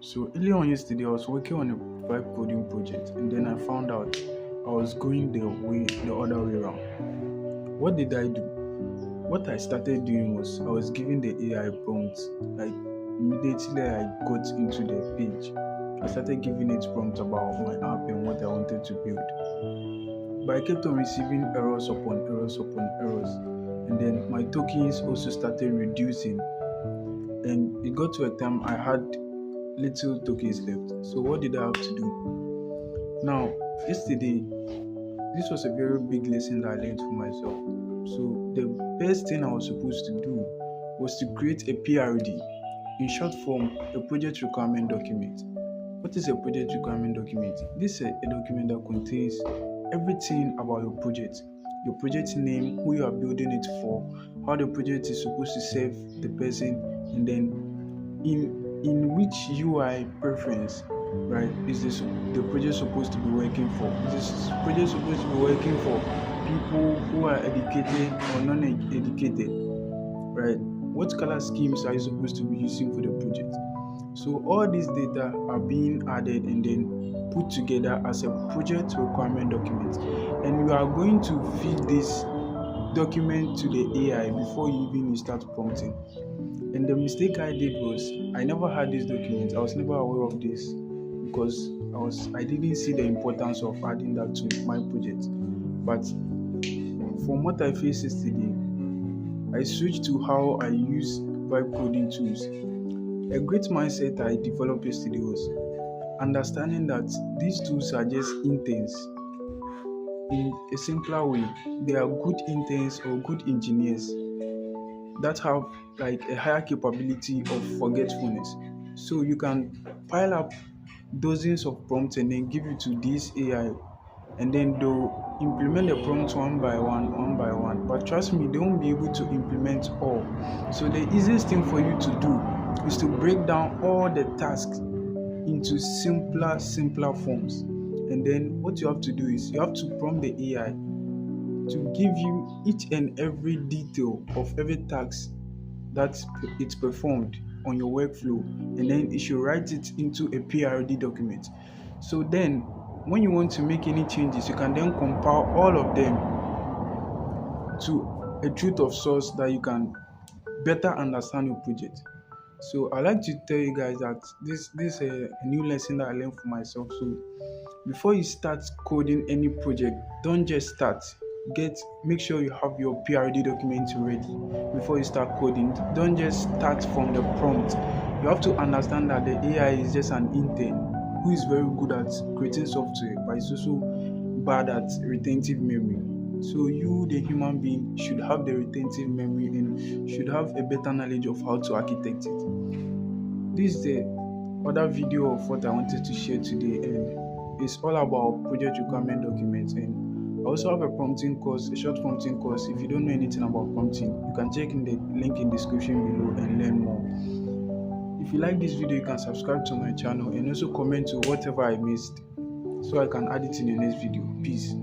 So early on yesterday, I was working on a vibe coding project, and then I found out I was going the other way around. What did I do? What I started doing was I was giving the AI prompts. Like immediately I got into the page, I started giving it prompts about my app and what I wanted to build. But I kept on receiving errors upon errors upon errors, and then my tokens also started reducing. And it got to a time I had little tokens left. So what did I have to do? Now, yesterday, this was a very big lesson that I learned for myself. So the best thing I was supposed to do was to create a PRD, in short form, a project requirement document. What is a project requirement document? This is a document that contains everything about your project name, who you are building it for, how the project is supposed to serve the person, and then in which UI preference, right, is this the project supposed to be working for? Is this project supposed to be working for people who are educated or non-educated, right? What color schemes are you supposed to be using for the project? So all these data are being added and then put together as a project requirement document, and you are going to feed this document to the AI before you even start prompting. And the mistake I did was I never had this document. I was never aware of this because I didn't see the importance of adding that to my project. But from what I faced yesterday, I switched to how I use vibe coding tools. A great mindset I developed yesterday was understanding that these tools are just interns. In a simpler way, they are good interns or good engineers that have like a higher capability of forgetfulness. So you can pile up dozens of prompts and then give it to this AI, and then they'll implement the prompts one by one. But trust me, they won't be able to implement all. So the easiest thing for you to do is to break down all the tasks into simpler forms. And then what you have to do is you have to prompt the AI to give you each and every detail of every task that it's performed on your workflow, and then it should write it into a PRD document. So then when you want to make any changes, you can then compile all of them to a truth of source that you can better understand your project. So I like to tell you guys that this is a new lesson that I learned for myself. So before you start coding any project, don't just start. Make sure you have your PRD document ready before you start coding. Don't just start from the prompt. You have to understand that the AI is just an intern who is very good at creating software, but is also bad at retentive memory. So you, the human being, should have the retentive memory and should have a better knowledge of how to architect it. This is the other video of what I wanted to share today, and it's all about project requirement documents. And I also have a prompting course, a short prompting course. If you don't know anything about prompting, you can check in the link in the description below and learn more. If you like this video, you can subscribe to my channel and also comment to whatever I missed so I can add it in the next video. Peace.